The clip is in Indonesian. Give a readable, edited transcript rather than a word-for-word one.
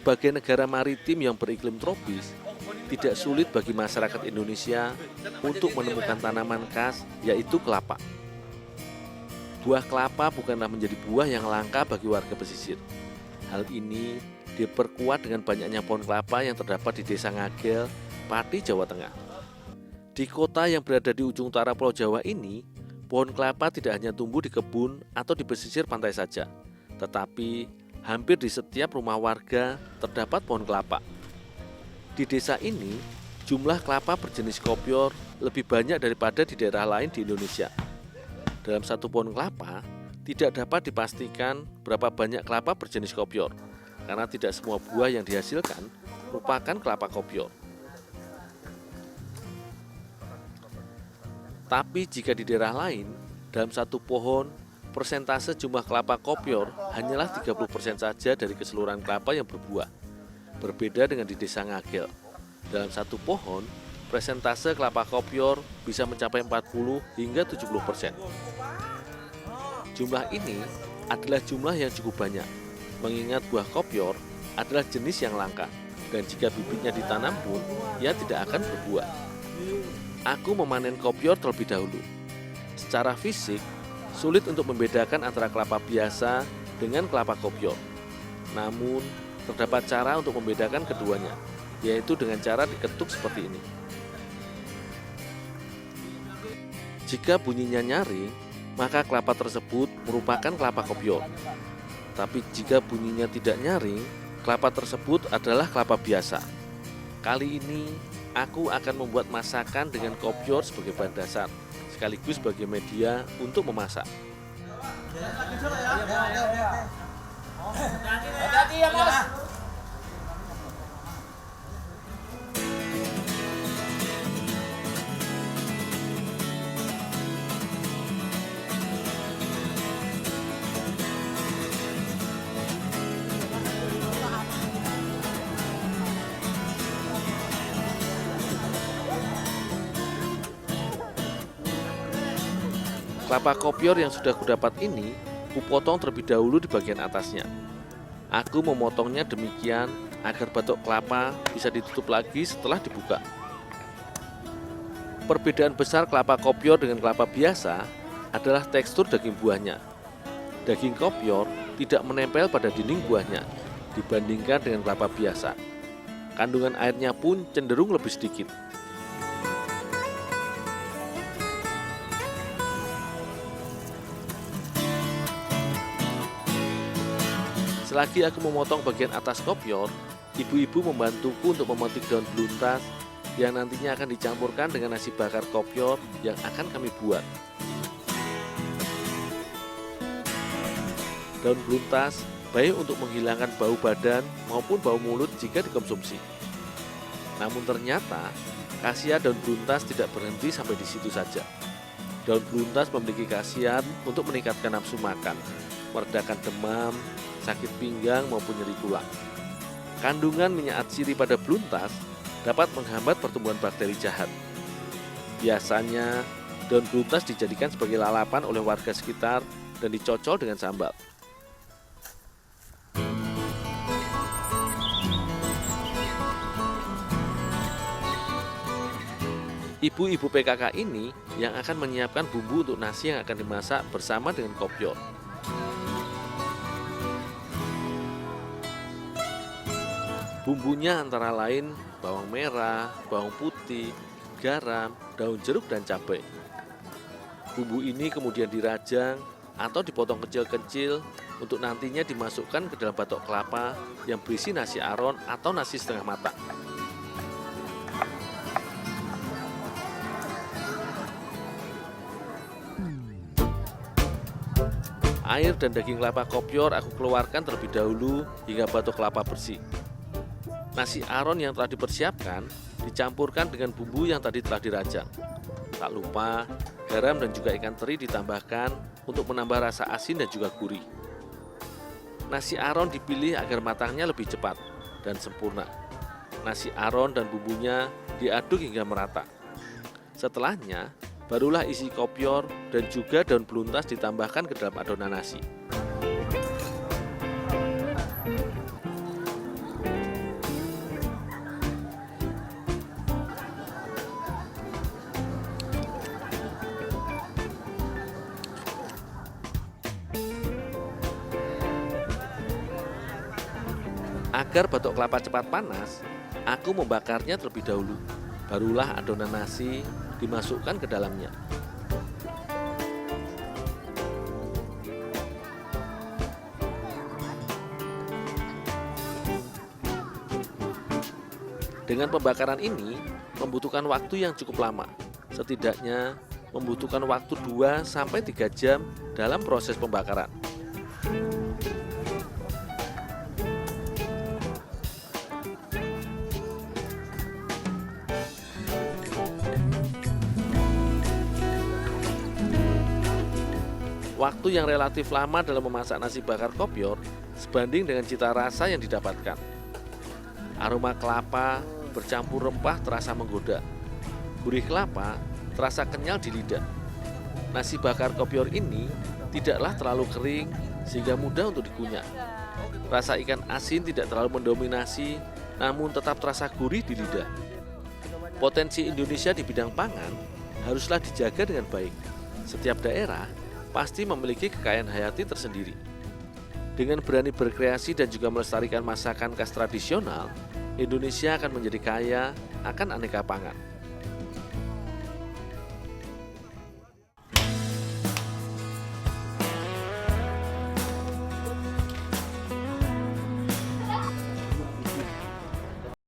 Sebagai negara maritim yang beriklim tropis, tidak sulit bagi masyarakat Indonesia untuk menemukan tanaman khas, yaitu kelapa. Buah kelapa bukanlah menjadi buah yang langka bagi warga pesisir. Hal ini diperkuat dengan banyaknya pohon kelapa yang terdapat di Desa Ngagel, Pati, Jawa Tengah. Di kota yang berada di ujung utara Pulau Jawa ini, pohon kelapa tidak hanya tumbuh di kebun atau di pesisir pantai saja, tetapi hampir di setiap rumah warga terdapat pohon kelapa. Di desa ini, jumlah kelapa berjenis kopior lebih banyak daripada di daerah lain di Indonesia. Dalam satu pohon kelapa, tidak dapat dipastikan berapa banyak kelapa berjenis kopior, karena tidak semua buah yang dihasilkan merupakan kelapa kopior. Tapi jika di daerah lain, dalam satu pohon, persentase jumlah kelapa kopior hanyalah 30% saja dari keseluruhan kelapa yang berbuah. Berbeda dengan di Desa Ngagel. Dalam satu pohon, persentase kelapa kopior bisa mencapai 40 hingga 70%. Jumlah ini adalah jumlah yang cukup banyak, mengingat buah kopior adalah jenis yang langka, dan jika bibitnya ditanam pun, ia tidak akan berbuah. Aku memanen kopior terlebih dahulu. Secara fisik, sulit untuk membedakan antara kelapa biasa dengan kelapa kopior. Namun, terdapat cara untuk membedakan keduanya, yaitu dengan cara diketuk seperti ini. Jika bunyinya nyaring, maka kelapa tersebut merupakan kelapa kopior. Tapi jika bunyinya tidak nyaring, kelapa tersebut adalah kelapa biasa. Kali ini, aku akan membuat masakan dengan kopior sebagai bahan dasar, sekaligus sebagai media untuk memasak. Hati-hati ya, Bos. Kelapa kopior yang sudah kudapat ini, kupotong terlebih dahulu di bagian atasnya. Aku memotongnya demikian agar batok kelapa bisa ditutup lagi setelah dibuka. Perbedaan besar kelapa kopior dengan kelapa biasa adalah tekstur daging buahnya. Daging kopior tidak menempel pada dinding buahnya dibandingkan dengan kelapa biasa. Kandungan airnya pun cenderung lebih sedikit. Selagi aku memotong bagian atas kopior, ibu-ibu membantuku untuk memetik daun beluntas yang nantinya akan dicampurkan dengan nasi bakar kopior yang akan kami buat. Daun beluntas baik untuk menghilangkan bau badan maupun bau mulut jika dikonsumsi. Namun ternyata, khasiat daun beluntas tidak berhenti sampai di situ saja. Daun beluntas memiliki khasiat untuk meningkatkan nafsu makan, meredakan demam, sakit pinggang maupun nyeri tulang. Kandungan minyak atsiri pada beluntas dapat menghambat pertumbuhan bakteri jahat. Biasanya, daun beluntas dijadikan sebagai lalapan oleh warga sekitar dan dicocol dengan sambal. Ibu-ibu PKK ini yang akan menyiapkan bumbu untuk nasi yang akan dimasak bersama dengan kopior. Bumbunya antara lain bawang merah, bawang putih, garam, daun jeruk, dan cabai. Bumbu ini kemudian dirajang atau dipotong kecil-kecil untuk nantinya dimasukkan ke dalam batok kelapa yang berisi nasi aron atau nasi setengah matang. Air dan daging kelapa kopior aku keluarkan terlebih dahulu hingga batok kelapa bersih. Nasi aron yang telah dipersiapkan dicampurkan dengan bumbu yang tadi telah dirajang. Tak lupa, garam dan juga ikan teri ditambahkan untuk menambah rasa asin dan juga gurih. Nasi aron dipilih agar matangnya lebih cepat dan sempurna. Nasi aron dan bumbunya diaduk hingga merata. Setelahnya, barulah isi kopior dan juga daun beluntas ditambahkan ke dalam adonan nasi. Agar batok kelapa cepat panas, aku membakarnya terlebih dahulu. Barulah adonan nasi dimasukkan ke dalamnya. Dengan pembakaran ini membutuhkan waktu yang cukup lama. Setidaknya membutuhkan waktu 2-3 jam dalam proses pembakaran. Waktu yang relatif lama dalam memasak nasi bakar kopior sebanding dengan cita rasa yang didapatkan. Aroma kelapa bercampur rempah terasa menggoda. Gurih kelapa terasa kenyal di lidah. Nasi bakar kopior ini tidaklah terlalu kering sehingga mudah untuk dikunyah. Rasa ikan asin tidak terlalu mendominasi, namun tetap terasa gurih di lidah. Potensi Indonesia di bidang pangan haruslah dijaga dengan baik. Setiap daerah pasti memiliki kekayaan hayati tersendiri. Dengan berani berkreasi dan juga melestarikan masakan khas tradisional, Indonesia akan menjadi kaya akan aneka pangan.